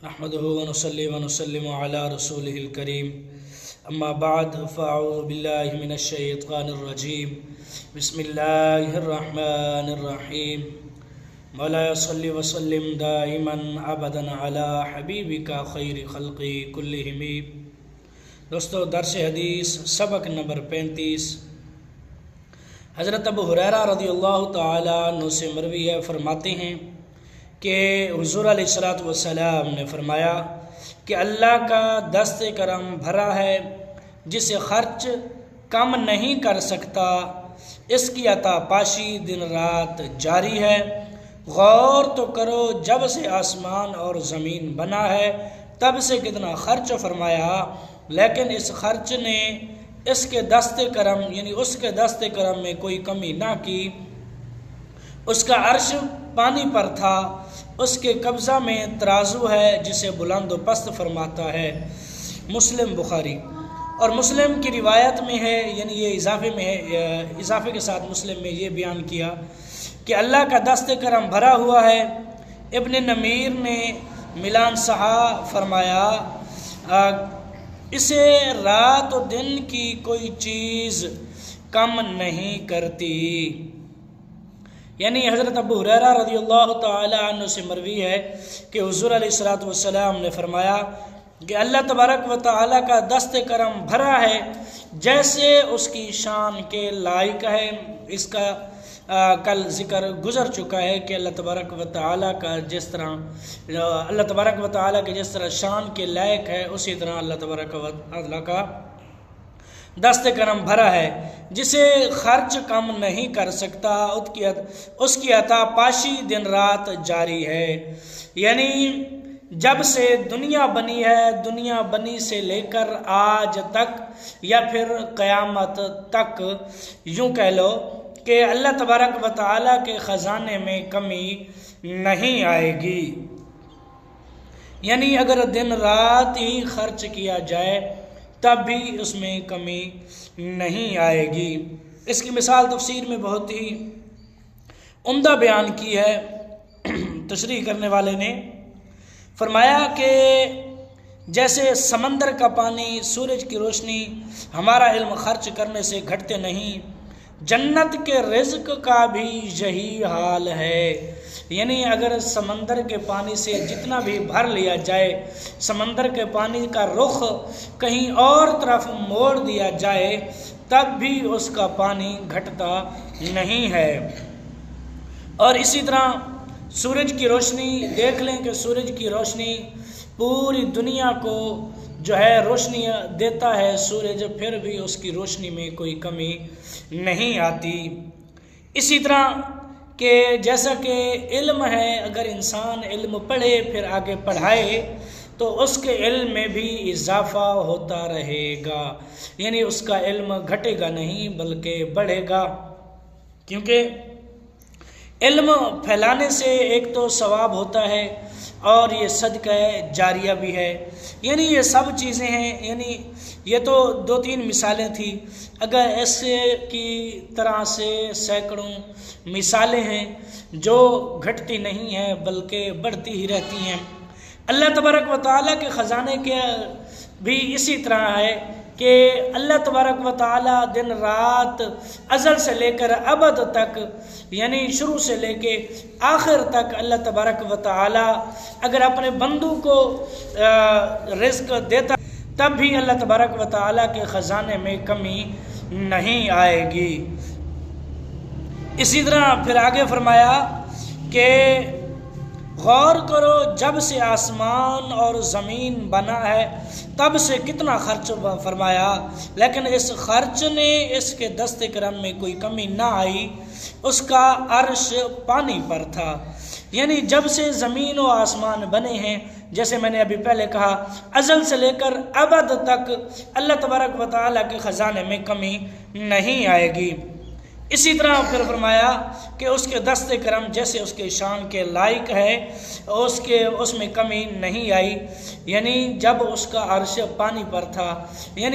نحمده ونصلي ونسلم على رسوله الكريم اما بعد فاعوذ بالله من الشيطان الرجيم بسم الله الرحمن الرحيم مولاي صل وسلم دائما ابدا على حبيبك خير خلق كلهم۔ دوستو، درس حدیث سبق نمبر 35 حضرت ابو ہریرہ رضی اللہ تعالیٰ عنہ سے مروی ہے، فرماتے ہیں کہ حضور علیہ الصلوۃ والسلام نے فرمایا کہ اللہ کا دست کرم بھرا ہے جسے خرچ کم نہیں کر سکتا، اس کی عطا پاشی دن رات جاری ہے۔ غور تو کرو، جب سے آسمان اور زمین بنا ہے تب سے کتنا خرچ فرمایا، لیکن اس خرچ نے اس کے دست کرم اس کے دست کرم میں کوئی کمی نہ کی۔ اس کا عرش پانی پر تھا، اس کے قبضہ میں ترازو ہے جسے بلند و پست فرماتا ہے۔ مسلم بخاری اور مسلم کی روایت میں ہے، یہ اضافے کے ساتھ مسلم میں یہ بیان کیا کہ اللہ کا دست کرم بھرا ہوا ہے۔ ابن نمیر نے ملان سہا فرمایا اسے رات و دن کی کوئی چیز کم نہیں کرتی۔ حضرت ابو ہریرہ رضی اللہ تعالی عنہ سے مروی ہے کہ حضور علیہ الصلوۃ والسلام نے فرمایا کہ اللہ تبارک و تعالی کا دست کرم بھرا ہے جیسے اس کی شان کے لائق ہے۔ اس کا کل ذکر گزر چکا ہے کہ اللہ تبارک و تعالی کا جس طرح شان کے لائق ہے، اسی طرح اللہ تبارک و تعالی کا دست کرم بھرا ہے جسے خرچ کم نہیں کر سکتا، اس کی عطا پاشی دن رات جاری ہے۔ جب سے دنیا بنی ہے، دنیا بنی سے لے کر آج تک یا پھر قیامت تک، یوں کہہ لو کہ اللہ تبارک و تعالیٰ کے خزانے میں کمی نہیں آئے گی۔ اگر دن رات ہی خرچ کیا جائے تب بھی اس میں کمی نہیں آئے گی۔ اس کی مثال تفسیر میں بہت ہی عمدہ بیان کی ہے۔ تشریح کرنے والے نے فرمایا کہ جیسے سمندر کا پانی، سورج کی روشنی ہمارا علم خرچ کرنے سے گھٹتے نہیں، جنت کے رزق کا بھی یہی حال ہے۔ اگر سمندر کے پانی سے جتنا بھی بھر لیا جائے، سمندر کے پانی کا رخ کہیں اور طرف موڑ دیا جائے تب بھی اس کا پانی گھٹتا نہیں ہے۔ اور اسی طرح سورج کی روشنی دیکھ لیں کہ سورج کی روشنی پوری دنیا کو روشنی دیتا ہے سورج، پھر بھی اس کی روشنی میں کوئی کمی نہیں آتی۔ اسی طرح کہ جیسا کہ علم ہے، اگر انسان علم پڑھے پھر آگے پڑھائے تو اس کے علم میں بھی اضافہ ہوتا رہے گا، اس کا علم گھٹے گا نہیں بلکہ بڑھے گا، کیونکہ علم پھیلانے سے ایک تو ثواب ہوتا ہے اور یہ صدقہ جاریہ بھی ہے۔ یہ سب چیزیں ہیں، یہ تو 2-3 مثالیں تھیں، اگر ایسے کی طرح سے سینکڑوں مثالیں ہیں جو گھٹتی نہیں ہیں بلکہ بڑھتی ہی رہتی ہیں۔ اللہ تبارک و تعالیٰ کے خزانے کے بھی اسی طرح ہے کہ اللہ تبارک و تعالیٰ دن رات ازل سے لے کر ابد تک، شروع سے لے کے آخر تک اللہ تبارک و تعالیٰ اگر اپنے بندوں کو رزق دیتا تب بھی اللہ تبارک و تعالیٰ کے خزانے میں کمی نہیں آئے گی۔ اسی طرح پھر آگے فرمایا کہ غور کرو، جب سے آسمان اور زمین بنا ہے تب سے کتنا خرچ فرمایا، لیکن اس خرچ نے اس کے دست کرم میں کوئی کمی نہ آئی۔ اس کا عرش پانی پر تھا، جب سے زمین و آسمان بنے ہیں، جیسے میں نے ابھی پہلے کہا، ازل سے لے کر ابد تک اللہ تبارک و تعالیٰ کے خزانے میں کمی نہیں آئے گی۔ اسی طرح پھر فرمایا کہ اس کے دست کرم جیسے اس کے شان کے لائق ہے، اس میں کمی نہیں آئی۔ جب اس کا عرش پانی پر تھا،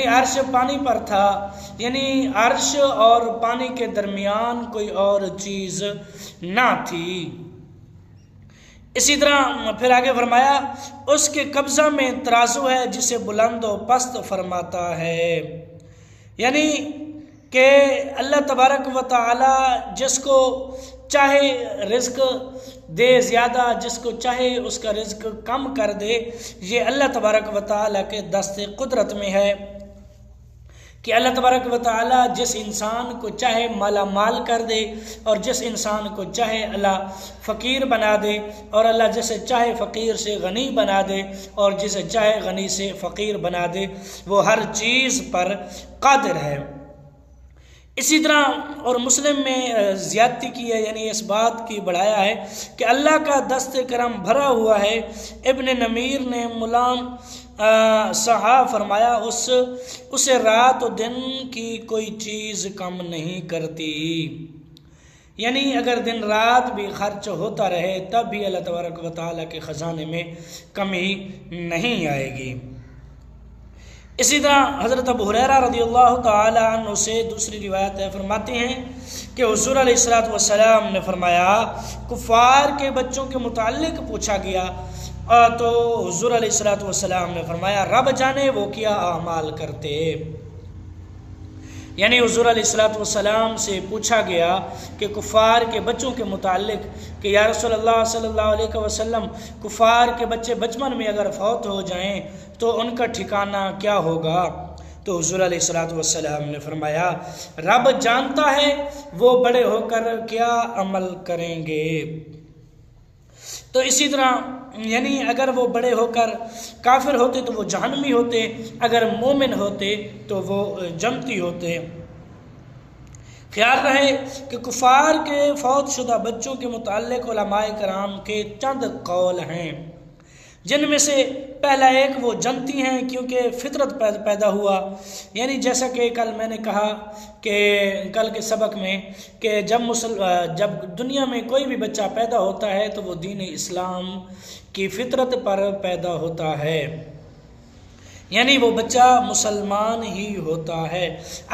عرش پانی پر تھا، عرش اور پانی کے درمیان کوئی اور چیز نہ تھی۔ اسی طرح پھر آگے فرمایا اس کے قبضہ میں ترازو ہے جسے بلند و پست فرماتا ہے، یعنی کہ اللہ تبارک و تعالی جس کو چاہے رزق دے زیادہ، جس کو چاہے اس کا رزق کم کر دے، یہ اللہ تبارک و تعالی کے دست قدرت میں ہے کہ اللہ تبارک و تعالی جس انسان کو چاہے مالا مال کر دے اور جس انسان کو چاہے اللہ فقیر بنا دے، اور اللہ جسے چاہے فقیر سے غنی بنا دے اور جسے چاہے غنی سے فقیر بنا دے، وہ ہر چیز پر قادر ہے۔ اسی طرح اور مسلم میں زیادتی کی ہے، یعنی اس بات کی بڑھایا ہے کہ اللہ کا دست کرم بھرا ہوا ہے۔ ابن نمیر نے ملام صحاح فرمایا اسے رات و دن کی کوئی چیز کم نہیں کرتی، یعنی اگر دن رات بھی خرچ ہوتا رہے تب بھی اللہ تبارک و تعالیٰ کے خزانے میں کمی نہیں آئے گی۔ اسی طرح حضرت ابو ہریرہ رضی اللہ تعالی عنہ سے دوسری روایت ہے، فرماتے ہیں کہ حضور علیہ السلام نے فرمایا کفار کے بچوں کے متعلق پوچھا گیا تو حضور علیہ السلام نے فرمایا رب جانے وہ کیا اعمال کرتے، یعنی حضور علیہ السلام سے پوچھا گیا کہ کفار کے بچوں کے متعلق کہ یا رسول اللہ صلی اللہ علیہ وسلم کفار کے بچے بچپن میں اگر فوت ہو جائیں تو ان کا ٹھکانہ کیا ہوگا؟ تو حضور علیہ السلام نے فرمایا رب جانتا ہے وہ بڑے ہو کر کیا عمل کریں گے۔ تو اسی طرح یعنی اگر وہ بڑے ہو کر کافر ہوتے تو وہ جہنمی ہوتے، اگر مومن ہوتے تو وہ جنتی ہوتے۔ خیال رہے کہ کفار کے فوت شدہ بچوں کے متعلق علماء کرام کے چند قول ہیں، جن میں سے پہلا ایک وہ جنتی ہیں کیونکہ فطرت پیدا ہوا، یعنی جیسا کہ کل میں نے کہا کہ کل کے سبق میں کہ جب دنیا میں کوئی بھی بچہ پیدا ہوتا ہے تو وہ دین اسلام کی فطرت پر پیدا ہوتا ہے، یعنی وہ بچہ مسلمان ہی ہوتا ہے۔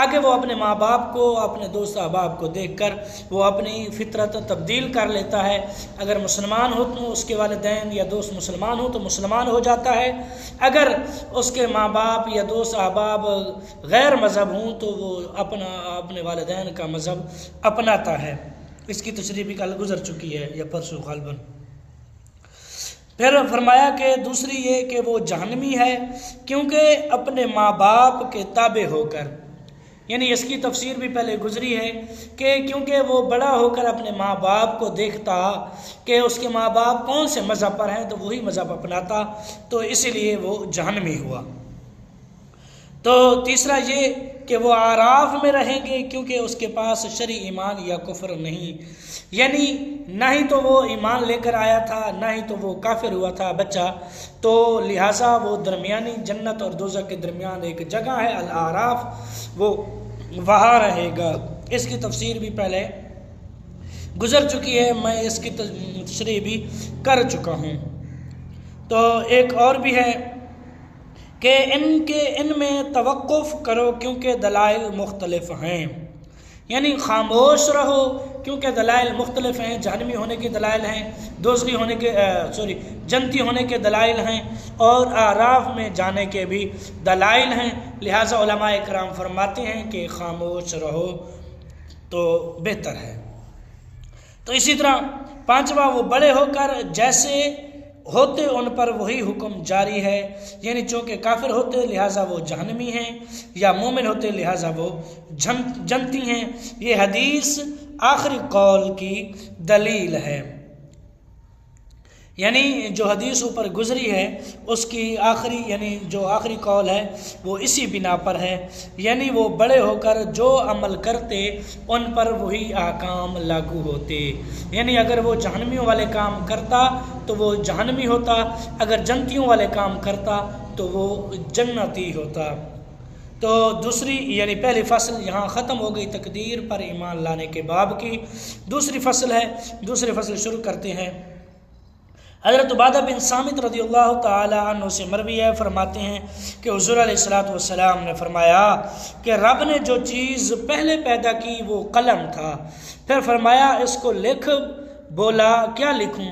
آگے وہ اپنے ماں باپ کو اپنے دوست احباب کو دیکھ کر وہ اپنی فطرت تبدیل کر لیتا ہے، اگر مسلمان ہو تو اس کے والدین یا دوست مسلمان ہو تو مسلمان ہو جاتا ہے، اگر اس کے ماں باپ یا دوست احباب غیر مذہب ہوں تو وہ اپنے والدین کا مذہب اپناتا ہے۔ اس کی تشریح بھی کل گزر چکی ہے یا پرسوں غالباً۔ پھر فرمایا کہ دوسری یہ کہ وہ جہنمی ہے کیونکہ اپنے ماں باپ کے تابع ہو کر، یعنی اس کی تفسیر بھی پہلے گزری ہے کہ کیونکہ وہ بڑا ہو کر اپنے ماں باپ کو دیکھتا کہ اس کے ماں باپ کون سے مذہب پر ہیں تو وہی مذہب اپناتا، تو اسی لیے وہ جہنمی ہوا۔ تو تیسرا یہ کہ وہ اعراف میں رہیں گے کیونکہ اس کے پاس شرعی ایمان یا کفر نہیں، یعنی نہ ہی تو وہ ایمان لے کر آیا تھا نہ ہی تو وہ کافر ہوا تھا بچہ، تو لہٰذا وہ درمیانی جنت اور دوزخ کے درمیان ایک جگہ ہے الاعراف، وہ وہاں رہے گا۔ اس کی تفسیر بھی پہلے گزر چکی ہے، میں اس کی تشریح بھی کر چکا ہوں۔ تو ایک اور بھی ہے کہ ان میں توقف کرو کیونکہ دلائل مختلف ہیں، یعنی خاموش رہو کیونکہ دلائل مختلف ہیں، جہنمی ہونے کے دلائل ہیں، دوزخی ہونے کے جنتی ہونے کے دلائل ہیں اور اعراف میں جانے کے بھی دلائل ہیں، لہٰذا علماء کرام فرماتے ہیں کہ خاموش رہو تو بہتر ہے۔ تو اسی طرح پانچواں وہ بڑے ہو کر جیسے ہوتے ان پر وہی حکم جاری ہے، یعنی چونکہ کافر ہوتے لہٰذا وہ جہنمی ہیں یا مومن ہوتے لہٰذا وہ جنتی ہیں۔ یہ حدیث آخری قول کی دلیل ہے، یعنی جو حدیث اوپر گزری ہے اس کی آخری قول ہے وہ اسی بنا پر ہے، یعنی وہ بڑے ہو کر جو عمل کرتے ان پر وہی احکام لاگو ہوتے، یعنی اگر وہ جہنمیوں والے کام کرتا تو وہ جہنمی ہوتا، اگر جنتیوں والے کام کرتا تو وہ جنتی ہوتا۔ تو دوسری یعنی پہلی فصل یہاں ختم ہو گئی تقدیر پر ایمان لانے کے باب کی، دوسری فصل شروع کرتے ہیں۔ حضرت عبادہ بن صامت رضی اللہ تعالی عنہ سے مروی ہے، فرماتے ہیں کہ حضور علیہ السلام نے فرمایا کہ رب نے جو چیز پہلے پیدا کی وہ قلم تھا، پھر فرمایا اس کو لکھ، بولا کیا لکھوں؟